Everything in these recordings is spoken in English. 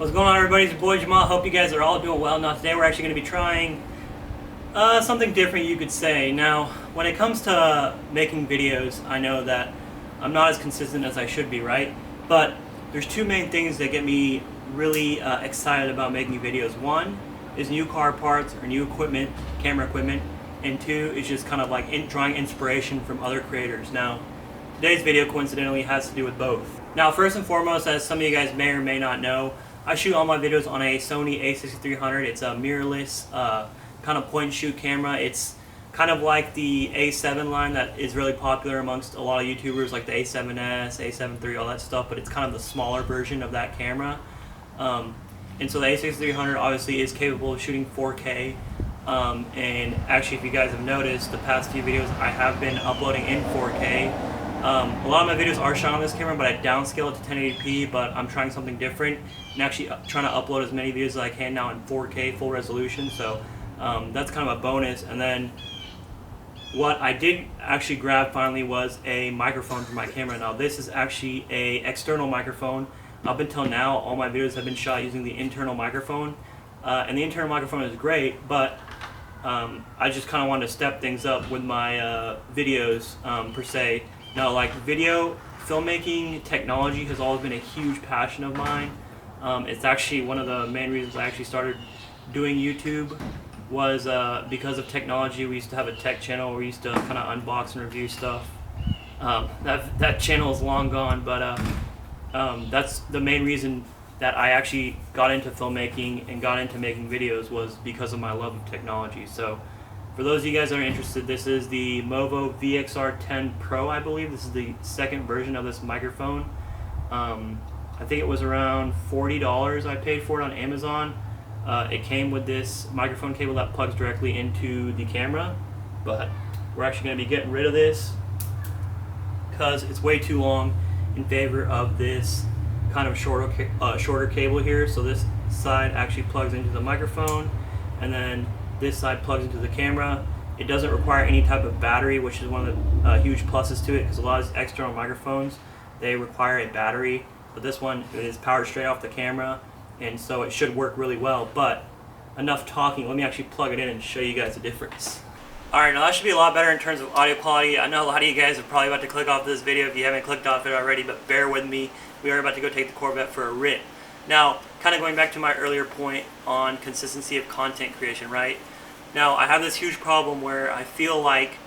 What's going on, everybody? It's your boy Jamal. Hope you guys are all doing well. Now today we're actually going to be trying something different, you could say. Now when it comes to making videos, I know that I'm not as consistent as I should be, right? But there's two main things that get me really excited about making videos. One is new car parts or new equipment, camera equipment, and two is just kind of like drawing inspiration from other creators. Now today's video coincidentally has to do with both. Now first and foremost, as some of you guys may or may not know, I shoot all my videos on a Sony a6300. It's a mirrorless kind of point and shoot camera. It's kind of like the A7 line that is really popular amongst a lot of YouTubers, like the A7S, A7 III, all that stuff, but it's kind of the smaller version of that camera. And so the a6300 obviously is capable of shooting 4K. And actually, if you guys have noticed, the past few videos I have been uploading in 4K. A lot of my videos are shot on this camera, but I downscale it to 1080p, but I'm trying something different and actually trying to upload as many videos as I can now in 4K full resolution, so that's kind of a bonus. And then what I did actually grab finally was a microphone for my camera. Now this is actually a external microphone. Up until now, all my videos have been shot using the internal microphone, and the internal microphone is great, but I just kind of wanted to step things up with my videos per se. Now, like, video filmmaking technology has always been a huge passion of mine. It's actually one of the main reasons I actually started doing YouTube was because of technology. We used to have a tech channel where we used to kind of unbox and review stuff. That channel is long gone, but that's the main reason that I actually got into filmmaking and got into making videos, was because of my love of technology. So for those of you guys that are interested, this is the Movo VXR10 Pro, I believe. This is the second version of this microphone. I think it was around $40 I paid for it on Amazon. It came with this microphone cable that plugs directly into the camera, but we're actually going to be getting rid of this because it's way too long in favor of this kind of shorter cable here. So this side actually plugs into the microphone, and then this side plugs into the camera. It doesn't require any type of battery, which is one of the huge pluses to it, because a lot of these external microphones, they require a battery, but this one is powered straight off the camera, and so it should work really well. But enough talking, let me actually plug it in and show you guys the difference. Alright, now that should be a lot better in terms of audio quality. I know a lot of you guys are probably about to click off this video if you haven't clicked off it already, but bear with me. We are about to go take the Corvette for a rip. Now, kind of going back to my earlier point on consistency of content creation, right? Now, I have this huge problem where I feel like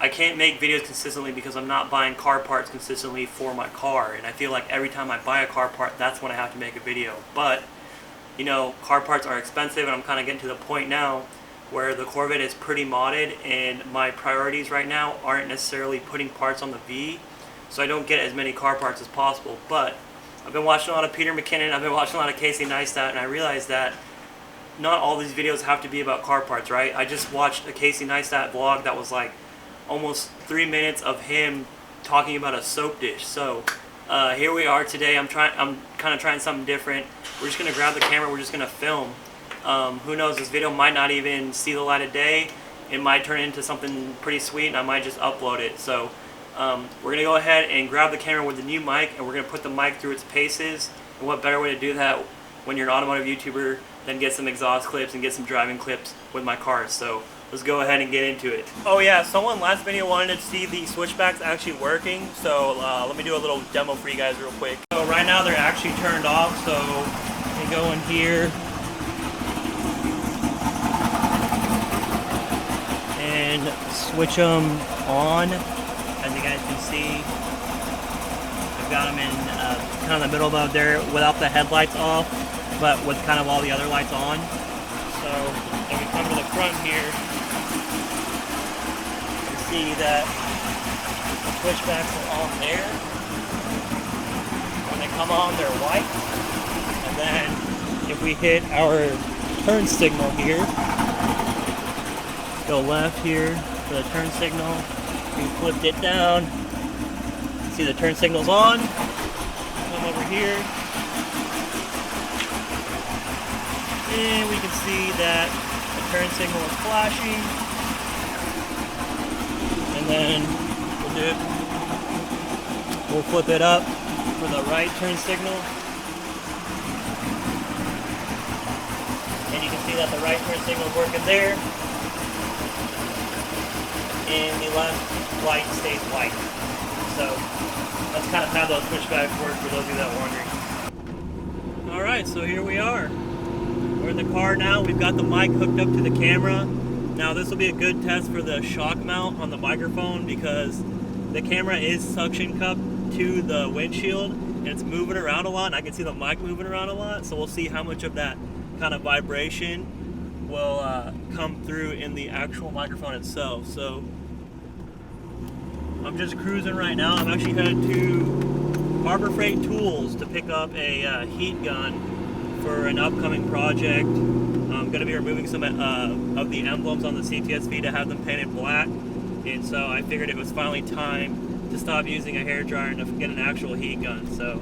I can't make videos consistently because I'm not buying car parts consistently for my car. And I feel like every time I buy a car part, that's when I have to make a video. But, you know, car parts are expensive, and I'm kind of getting to the point now where the Corvette is pretty modded, and my priorities right now aren't necessarily putting parts on the V, so I don't get as many car parts as possible. But I've been watching a lot of Peter McKinnon, I've been watching a lot of Casey Neistat, and I realized that not all these videos have to be about car parts, right? I just watched a Casey Neistat vlog that was like almost 3 minutes of him talking about a soap dish. So here we are today. I'm kind of trying something different. We're just gonna grab the camera. We're just gonna film. Who knows? This video might not even see the light of day. It might turn into something pretty sweet, and I might just upload it. So we're gonna go ahead and grab the camera with the new mic, and we're gonna put the mic through its paces. And what better way to do that when you're an automotive YouTuber than get some exhaust clips and get some driving clips with my cars. So let's go ahead and get into it. Oh yeah, someone last video wanted to see the switchbacks actually working, so let me do a little demo for you guys real quick. So right now they're actually turned off, so they go in here and switch them on. As you guys can see, I've got them in kind of the middle about there without the headlights off, but with kind of all the other lights on. So if we come to the front here, you can see that the switchbacks are on there. When they come on, they're white. And then if we hit our turn signal here, go left here for the turn signal. We flipped it down. See the turn signal's on. Come over here. And we can see that the turn signal is flashing. And then we'll flip it up for the right turn signal. And you can see that the right turn signal is working there. And the left light stays white. So that's kind of how those switchbacks work for those of you that are wondering. Alright, so here we are. We're in the car now. We've got the mic hooked up to the camera. Now this will be a good test for the shock mount on the microphone because the camera is suction cupped to the windshield and it's moving around a lot, and I can see the mic moving around a lot, so we'll see how much of that kind of vibration will come through in the actual microphone itself. So I'm just cruising right now. I'm actually headed to Harbor Freight Tools to pick up a heat gun for an upcoming project. I'm going to be removing some of the emblems on the CTS-V to have them painted black, and so I figured it was finally time to stop using a hairdryer and to get an actual heat gun. So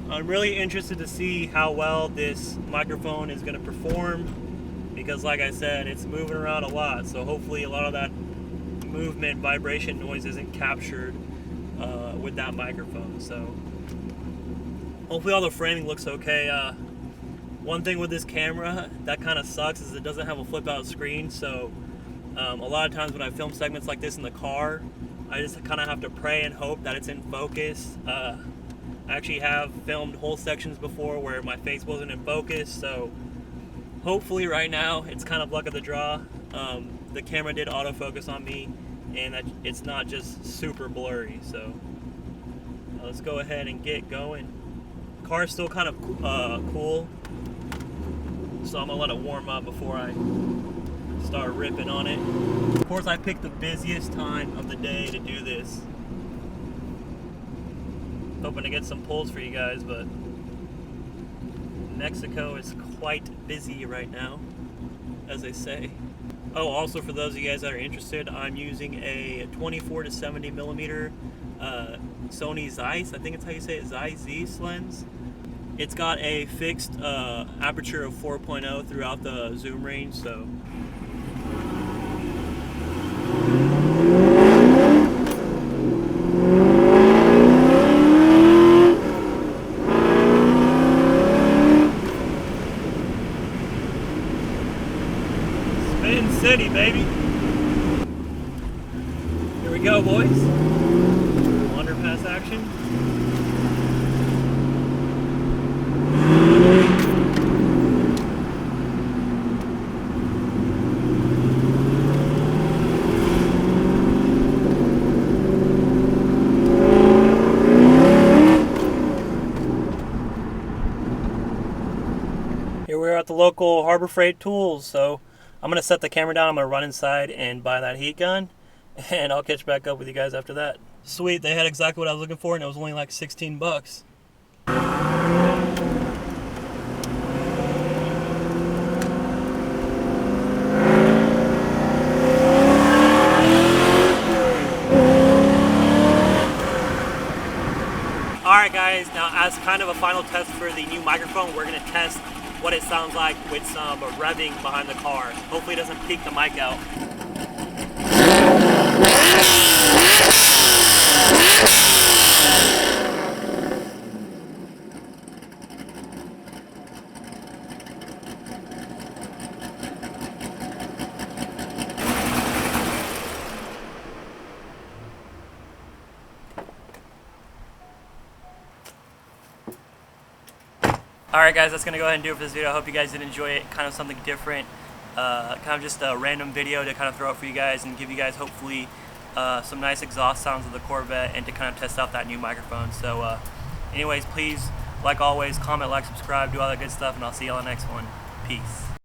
I'm really interested to see how well this microphone is going to perform because, like I said, it's moving around a lot, so hopefully a lot of that movement, vibration, noise isn't captured with that microphone. So hopefully all the framing looks okay. One thing with this camera that kind of sucks is it doesn't have a flip out screen, so a lot of times when I film segments like this in the car, I just kind of have to pray and hope that it's in focus. I actually have filmed whole sections before where my face wasn't in focus, so hopefully right now it's kind of luck of the draw. The camera did autofocus on me and that it's not just super blurry, so let's go ahead and get going. Car's still kind of cool, so I'm gonna let it warm up before I start ripping on it. Of course, I picked the busiest time of the day to do this. Hoping to get some pulls for you guys, but Mexico is quite busy right now, as they say. Oh, also for those of you guys that are interested, I'm using a 24 to 70 millimeter Sony Zeiss, I think it's how you say it, Zeiss lens. It's got a fixed aperture of 4.0 throughout the zoom range, so Spin City, baby. Here we go, boys. Underpass action. Here we are at the local Harbor Freight Tools, so I'm going to set the camera down, I'm going to run inside and buy that heat gun, and I'll catch back up with you guys after that. Sweet, they had exactly what I was looking for, and it was only like 16 bucks. Alright guys, now as kind of a final test for the new microphone, we're going to test what it sounds like with some revving behind the car. Hopefully it doesn't peak the mic out. Alright guys, that's going to go ahead and do it for this video. I hope you guys did enjoy it. Kind of something different. Kind of just a random video to kind of throw out for you guys and give you guys hopefully some nice exhaust sounds of the Corvette and to kind of test out that new microphone. So anyways, please, like always, comment, like, subscribe, do all that good stuff, and I'll see you on the next one. Peace.